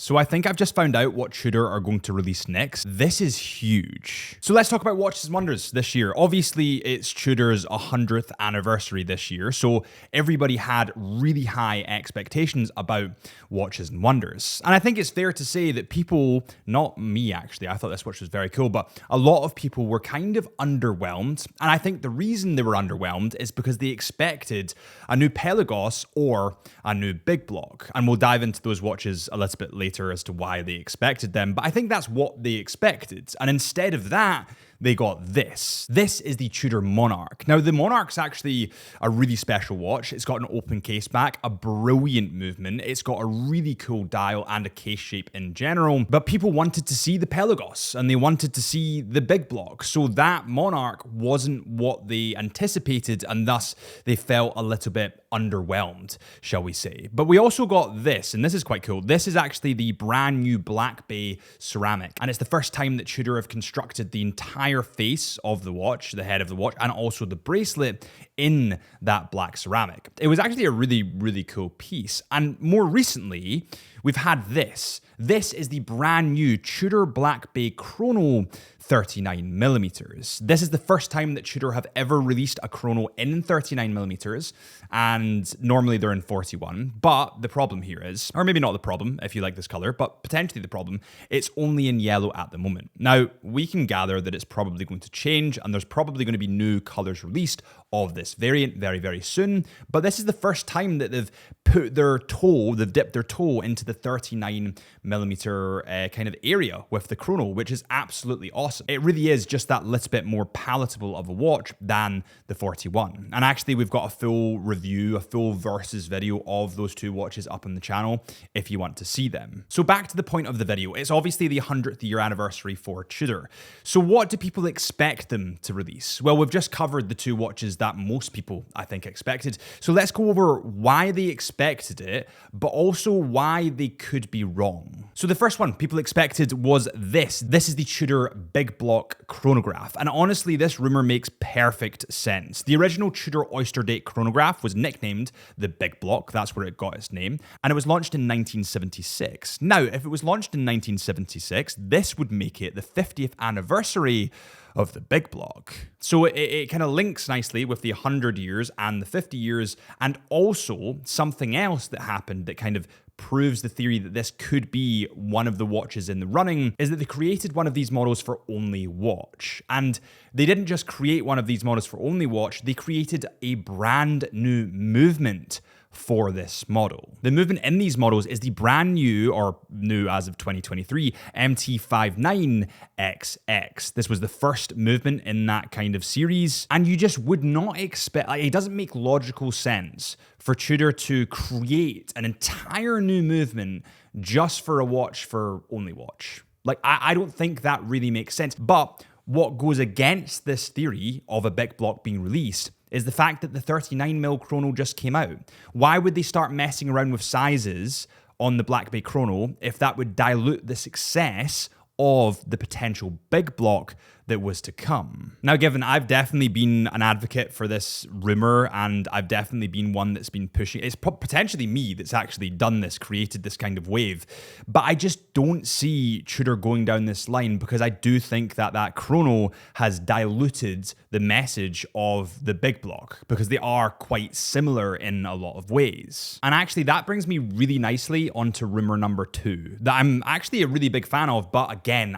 So I think I've just found out what Tudor are going to release next. This is huge. So let's talk about Watches and Wonders this year. Obviously, it's Tudor's 100th anniversary this year, so everybody had really high expectations about Watches and Wonders. And I think it's fair to say that people, not me actually, I thought this watch was very cool, but a lot of people were kind of underwhelmed. And I think the reason they were underwhelmed is because they expected a new Pelagos or a new Big Block. And we'll dive into those watches a little bit later as to why they expected them. But I think that's what they expected. And instead of that, they got this. This is the Tudor Monarch. Now, the Monarch's actually a really special watch. It's got an open case back, a brilliant movement. It's got a really cool dial and a case shape in general. But people wanted to see the Pelagos and they wanted to see the Big Block. So that Monarch wasn't what they anticipated, and thus they felt a little bit underwhelmed, shall we say. But we also got this, and this is quite cool. This is actually the brand new Black Bay ceramic, and it's the first time that Tudor have constructed the entire face of the watch, the head of the watch, and also the bracelet in that black ceramic. It was actually a really, really cool piece. And more recently, we've had this. This is the brand new Tudor Black Bay Chrono 39mm. This is the first time that Tudor have ever released a chrono in 39mm, and normally they're in 41. But the problem here is, or maybe not the problem if you like this color, but potentially the problem, it's only in yellow at the moment. Now, we can gather that it's probably going to change, and there's probably going to be new colors released of this variant very, very soon. But this is the first time that they've put their toe, they've dipped their toe into the 39mm kind of area with the chrono, which is absolutely awesome. It really is just that little bit more palatable of a watch than the 41. And actually, we've got a full review, a full versus video of those two watches up on the channel if you want to see them. So back to the point of the video, it's obviously the 100th year anniversary for Tudor. So what do people expect them to release? Well, we've just covered the two watches that most people, I think, expected. So let's go over why they expected it, but also why they could be wrong. So the first one people expected was this. This is the Tudor Big Block chronograph. And honestly, this rumor makes perfect sense. The original Tudor Oyster Date chronograph was nicknamed the Big Block. That's where it got its name. And it was launched in 1976. Now, if it was launched in 1976, this would make it the 50th anniversary of the Big Block. So it kind of links nicely with the 100 years and the 50 years, and also something else that happened that kind of proves the theory that this could be one of the watches in the running is that they created one of these models for only watch. And they didn't just create one of these models for only watch, they created a brand new movement for this model. The movement in these models is the brand new, or new as of 2023, MT59XX. This was the first movement in that kind of series, and you just would not expect, like, it doesn't make logical sense for Tudor to create an entire new movement just for a watch for only watch. Like, I don't think that really makes sense. But what goes against this theory of a Big Block being released is the fact that the 39mm chrono just came out. Why would they start messing around with sizes on the Black Bay chrono if that would dilute the success of the potential Big Block that was to come? Now, given I've definitely been an advocate for this rumor, and I've definitely been one that's been pushing, it's potentially me that's actually done this, created this kind of wave, but I just don't see Tudor going down this line, because I do think that that chrono has diluted the message of the Big Block, because they are quite similar in a lot of ways. And actually, that brings me really nicely onto rumor number 2 that I'm actually a really big fan of, but again,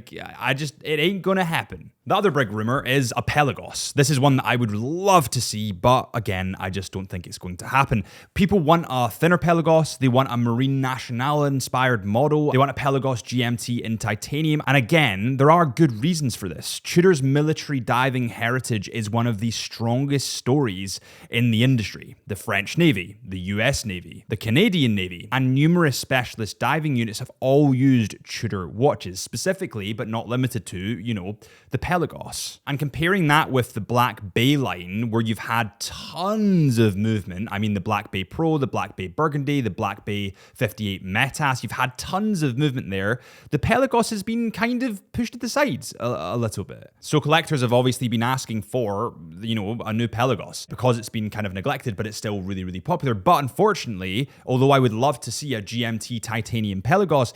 it ain't gonna happen. The other big rumor is a Pelagos. This is one that I would love to see, but again, I just don't think it's going to happen. People want a thinner Pelagos, they want a Marine Nationale inspired model, they want a Pelagos GMT in titanium, and again, there are good reasons for this. Tudor's military diving heritage is one of the strongest stories in the industry. The French Navy, the US Navy, the Canadian Navy, and numerous specialist diving units have all used Tudor watches. Specifically, primarily, but not limited to, you know, the Pelagos. And comparing that with the Black Bay line, where you've had tons of movement, I mean the Black Bay Pro, the Black Bay Burgundy, the Black Bay 58 Metas, you've had tons of movement there. The Pelagos has been kind of pushed to the sides a little bit. So collectors have obviously been asking for, you know, a new Pelagos because it's been kind of neglected, but it's still really, really popular. But unfortunately, although I would love to see a GMT titanium Pelagos,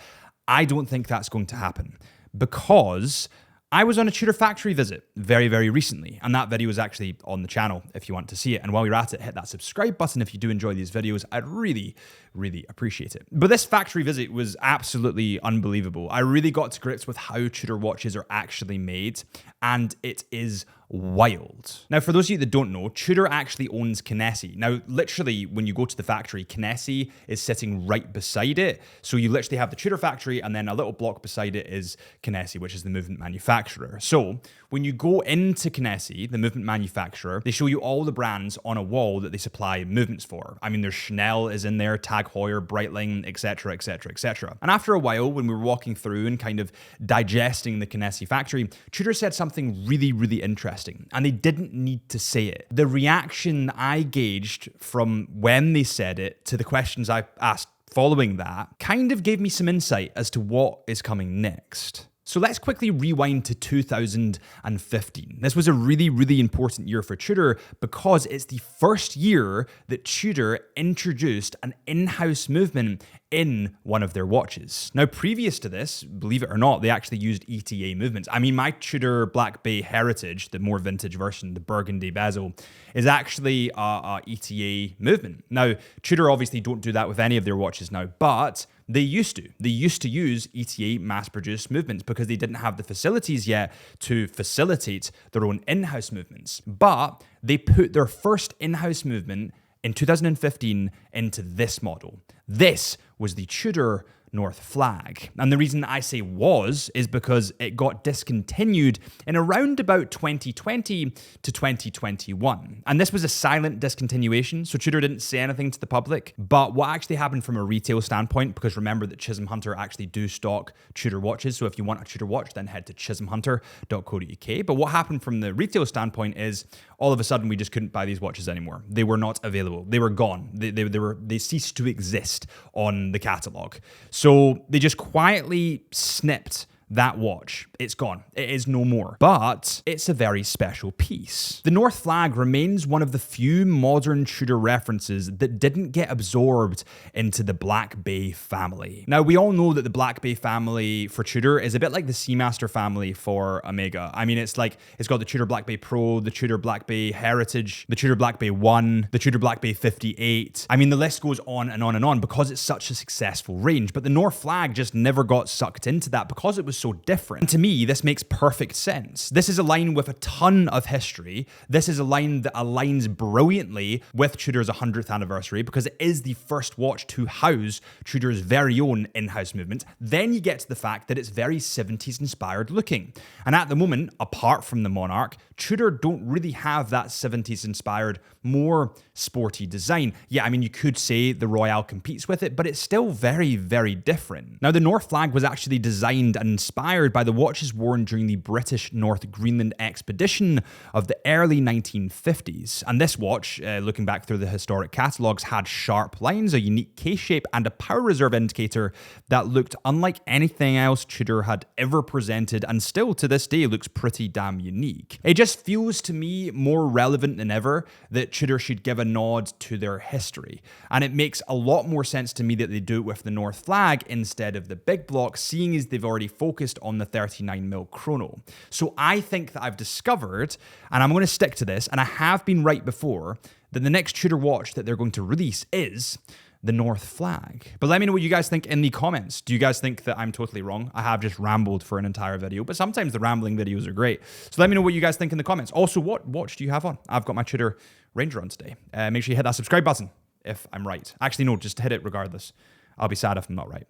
I don't think that's going to happen because I was on a Tudor factory visit very, very recently, and that video is actually on the channel if you want to see it. And while you're at it, hit that subscribe button if you do enjoy these videos. I'd really, really appreciate it. But this factory visit was absolutely unbelievable. I really got to grips with how Tudor watches are actually made, and it is wild. Now, for those of you that don't know, Tudor actually owns Kinesi. Now, literally, when you go to the factory, Kinesi is sitting right beside it. So you literally have the Tudor factory, and then a little block beside it is Kinesi, which is the movement manufacturer. So when you go into Kinesi, the movement manufacturer, they show you all the brands on a wall that they supply movements for. I mean, there's Chanel is in there, Tag Heuer, Breitling, etc., etc., etc. And after a while, when we were walking through and kind of digesting the Kinesi factory, Tudor said something really, really interesting. And they didn't need to say it. The reaction I gauged from when they said it to the questions I asked following that kind of gave me some insight as to what is coming next. So let's quickly rewind to 2015. This was a really, really important year for Tudor because it's the first year that Tudor introduced an in-house movement in one of their watches. Now, previous to this, believe it or not, they actually used ETA movements. I mean, my Tudor Black Bay Heritage, the more vintage version, the Burgundy bezel, is actually a ETA movement. Now, Tudor obviously don't do that with any of their watches now, but they used to. They used to use ETA mass-produced movements because they didn't have the facilities yet to facilitate their own in-house movements. But they put their first in-house movement in 2015 into this model. This was the Tudor North Flag. And the reason I say was is because it got discontinued in around about 2020 to 2021. And this was a silent discontinuation, so Tudor didn't say anything to the public. But what actually happened from a retail standpoint, because remember that Chisholm Hunter actually do stock Tudor watches, so if you want a Tudor watch, then head to chisholmhunter.co.uk. But what happened from the retail standpoint is all of a sudden we just couldn't buy these watches anymore. They were not available. They were gone. They ceased to exist on the catalog. So they just quietly snipped that watch. It's gone. It is no more. But it's a very special piece. The North Flag remains one of the few modern Tudor references that didn't get absorbed into the Black Bay family. Now, we all know that the Black Bay family for Tudor is a bit like the Seamaster family for Omega. I mean, it's got the Tudor Black Bay Pro, the Tudor Black Bay Heritage, the Tudor Black Bay 1, the Tudor Black Bay 58. I mean, the list goes on and on and on because it's such a successful range. But the North Flag just never got sucked into that because it was so different. And to me, this makes perfect sense. This is a line with a ton of history. This is a line that aligns brilliantly with Tudor's 100th anniversary because it is the first watch to house Tudor's very own in-house movements. Then you get to the fact that it's very 70s inspired looking. And at the moment, apart from the Monarch, Tudor don't really have that 70s inspired, more sporty design. Yeah, I mean, you could say the Royale competes with it, but it's still very, very different. Now, the North Flag was actually designed and inspired by the watches worn during the British North Greenland expedition of the early 1950s. And this watch, looking back through the historic catalogues, had sharp lines, a unique case shape, and a power reserve indicator that looked unlike anything else Tudor had ever presented, and still to this day looks pretty damn unique. It just feels to me more relevant than ever that Tudor should give a nod to their history. And it makes a lot more sense to me that they do it with the North Flag instead of the big block, seeing as they've already focused on the 39mm chrono. So I think that I've discovered, and I'm going to stick to this, and I have been right before, that the next Tudor watch that they're going to release is the North Flag. But let me know what you guys think in the comments. Do you guys think that I'm totally wrong? I have just rambled for an entire video, but sometimes the rambling videos are great. So let me know what you guys think in the comments. Also, what watch do you have on? I've got my Tudor Ranger on today. Make sure you hit that subscribe button if I'm right. Actually, no, just hit it regardless. I'll be sad if I'm not right.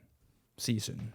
See you soon.